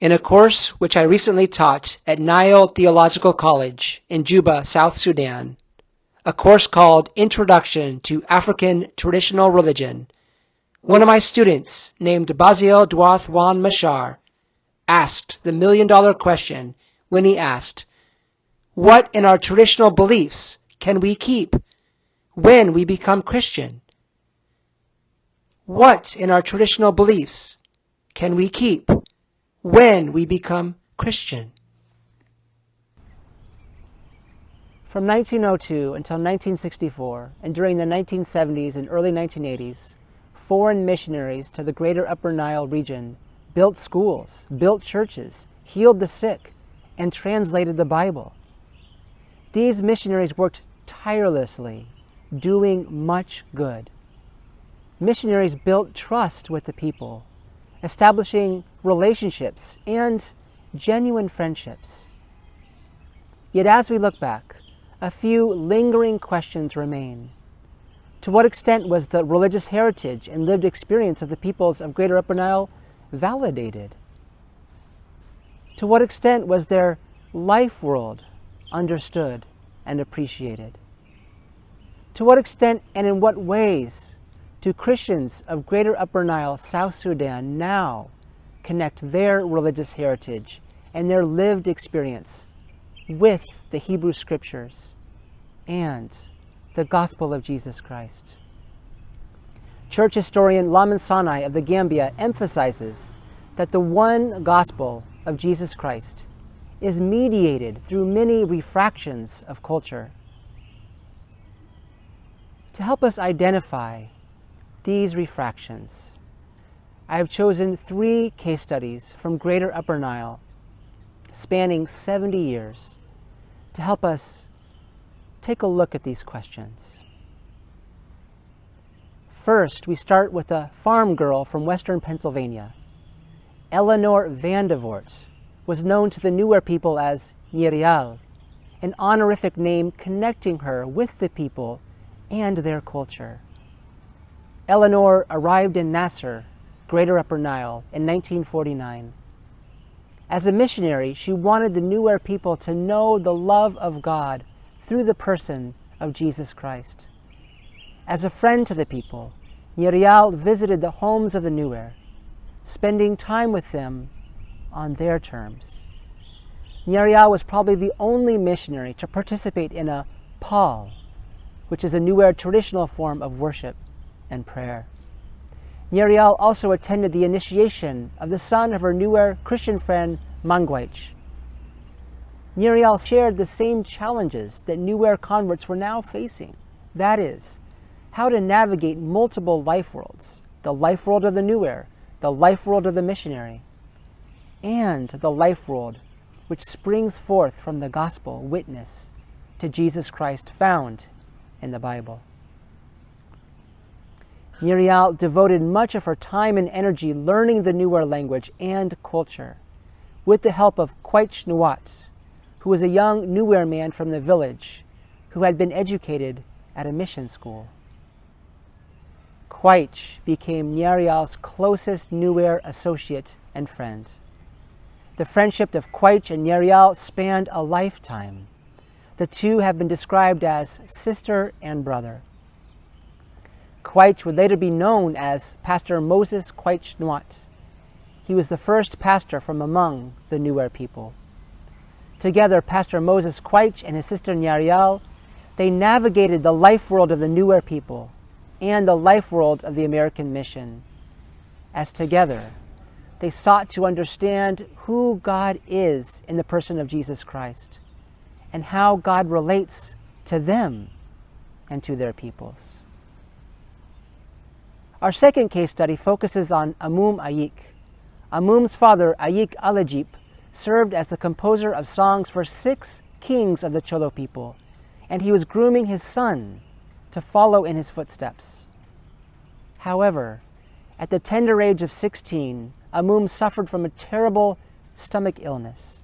In a course which I recently taught at Nile Theological College in Juba, South Sudan, a course called Introduction to African Traditional Religion, one of my students, named Basil Dwath Wan Mashar, asked the million-dollar question when he asked, "What in our traditional beliefs can we keep when we become Christian?" What in our traditional beliefs can we keep when we become Christian? From 1902 until 1964, and during the 1970s and early 1980s, foreign missionaries to the greater Upper Nile region built schools, built churches, healed the sick, and translated the Bible. These missionaries worked tirelessly, doing much good. Missionaries built trust with the people, establishing relationships and genuine friendships. Yet as we look back, a few lingering questions remain. To what extent was the religious heritage and lived experience of the peoples of Greater Upper Nile validated? To what extent was their life world understood and appreciated? To what extent and in what ways do Christians of Greater Upper Nile, South Sudan now connect their religious heritage and their lived experience with the Hebrew Scriptures and the gospel of Jesus Christ? Church historian Lamin Sanai of the Gambia emphasizes that the one gospel of Jesus Christ is mediated through many refractions of culture. To help us identify these refractions, I have chosen 3 case studies from Greater Upper Nile spanning 70 years to help us take a look at these questions. First, we start with a farm girl from western Pennsylvania. Eleanor Vandevort was known to the Nuer people as Nyerial, an honorific name connecting her with the people and their culture. Eleanor arrived in Nasser, Greater Upper Nile, in 1949. As a missionary, she wanted the Nuer people to know the love of God through the person of Jesus Christ. As a friend to the people, Nyerial visited the homes of the Nuer, spending time with them on their terms. Nyerial was probably the only missionary to participate in a pal, which is a Nuer traditional form of worship and prayer. Nyerial also attended the initiation of the son of her Nuer Christian friend Mangwaich. Nyerial shared the same challenges that Nuer converts were now facing. That is, how to navigate multiple life worlds, the life world of the Nuer, the life world of the missionary, and the life world which springs forth from the gospel witness to Jesus Christ found in the Bible. Nyerial devoted much of her time and energy learning the Nuer language and culture with the help of Quaich Nuat, who was a young Nuer man from the village who had been educated at a mission school. Quaich became Nyerial's closest Nuer associate and friend. The friendship of Quaich and Nyerial spanned a lifetime. The two have been described as sister and brother. Quaich would later be known as Pastor Moses Quaich Nuat. He was the first pastor from among the Nuer people. Together, Pastor Moses Quaich and his sister Nyerial, they navigated the life world of the Nuer people and the life world of the American mission. As together, they sought to understand who God is in the person of Jesus Christ and how God relates to them and to their peoples. Our second case study focuses on Amum Ayik. Amum's father, Ayik Alajip, served as the composer of songs for 6 kings of the Cholo people, and he was grooming his son to follow in his footsteps. However, at the tender age of 16, Amum suffered from a terrible stomach illness.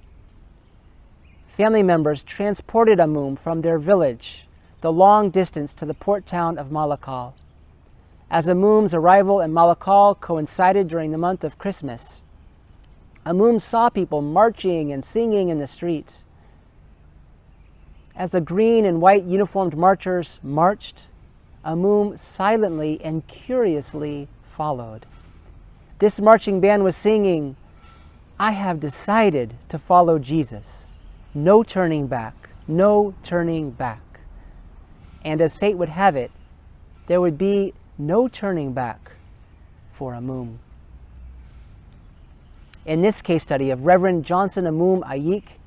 Family members transported Amum from their village the long distance to the port town of Malakal. As Amum's arrival in Malakal coincided during the month of Christmas, Amum saw people marching and singing in the streets. As the green and white uniformed marchers marched, Amum silently and curiously followed. This marching band was singing, "I have decided to follow Jesus. No turning back, no turning back." And as fate would have it, there would be no turning back for Amum. In this case study of Reverend Johnson Amum Ayik,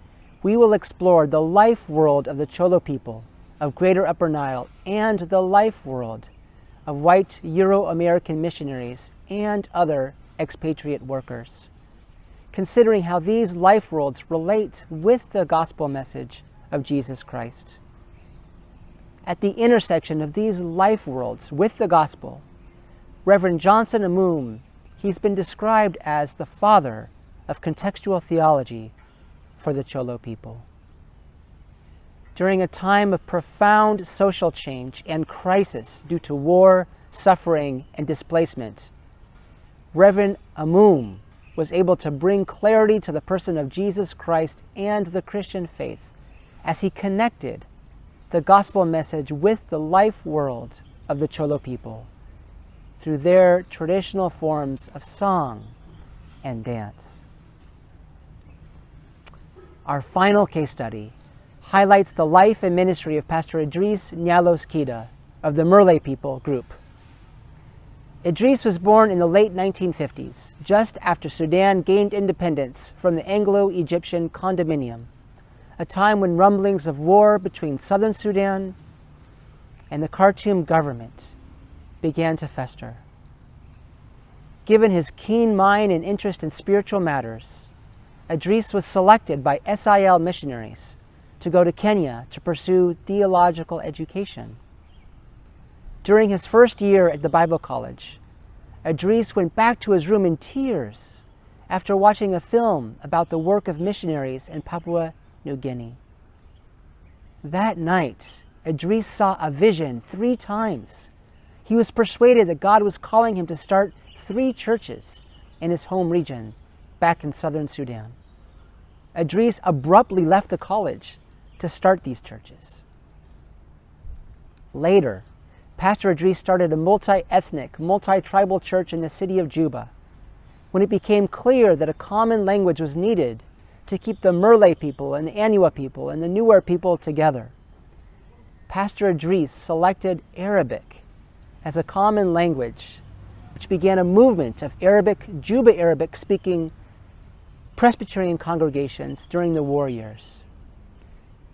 we will explore the life world of the Cholo people of Greater Upper Nile and the life world of white Euro-American missionaries and other expatriate workers, considering how these life worlds relate with the gospel message of Jesus Christ. At the intersection of these life worlds with the gospel, Reverend Johnson Amum, he's been described as the father of contextual theology for the Cholo people. During a time of profound social change and crisis due to war, suffering, and displacement, Reverend Amum was able to bring clarity to the person of Jesus Christ and the Christian faith as he connected the gospel message with the life world of the Cholo people through their traditional forms of song and dance. Our final case study highlights the life and ministry of Pastor Idris Nyalos Kida of the Merle people group. Idris was born in the late 1950s, just after Sudan gained independence from the Anglo-Egyptian condominium, a time when rumblings of war between southern Sudan and the Khartoum government began to fester. Given his keen mind and interest in spiritual matters, Idris was selected by SIL missionaries to go to Kenya to pursue theological education. During his first year at the Bible College, Idris went back to his room in tears after watching a film about the work of missionaries in Papua New Guinea. That night, Idris saw a vision 3 times. He was persuaded that God was calling him to start 3 churches in his home region back in southern Sudan. Idris abruptly left the college to start these churches. Later, Pastor Idris started a multi-ethnic, multi-tribal church in the city of Juba when it became clear that a common language was needed to keep the Merle people and the Anua people and the Nuer people together. Pastor Idris selected Arabic as a common language, which began a movement of Juba Arabic-speaking Presbyterian congregations during the war years.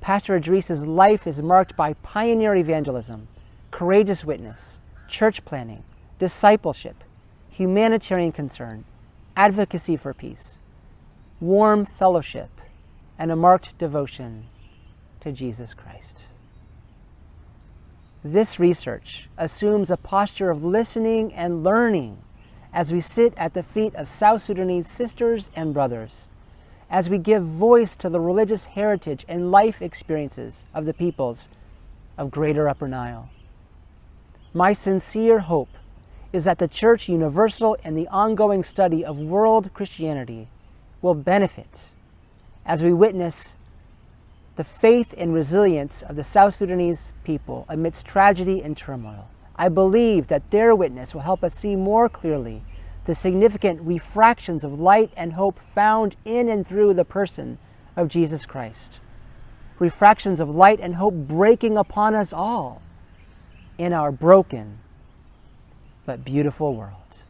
Pastor Idris's life is marked by pioneer evangelism, courageous witness, church planning, discipleship, humanitarian concern, advocacy for peace, warm fellowship, and a marked devotion to Jesus Christ. This research assumes a posture of listening and learning as we sit at the feet of South Sudanese sisters and brothers, as we give voice to the religious heritage and life experiences of the peoples of Greater Upper Nile. My sincere hope is that the Church Universal and the ongoing study of world Christianity will benefit as we witness the faith and resilience of the South Sudanese people amidst tragedy and turmoil. I believe that their witness will help us see more clearly the significant refractions of light and hope found in and through the person of Jesus Christ. Refractions of light and hope breaking upon us all in our broken but beautiful world.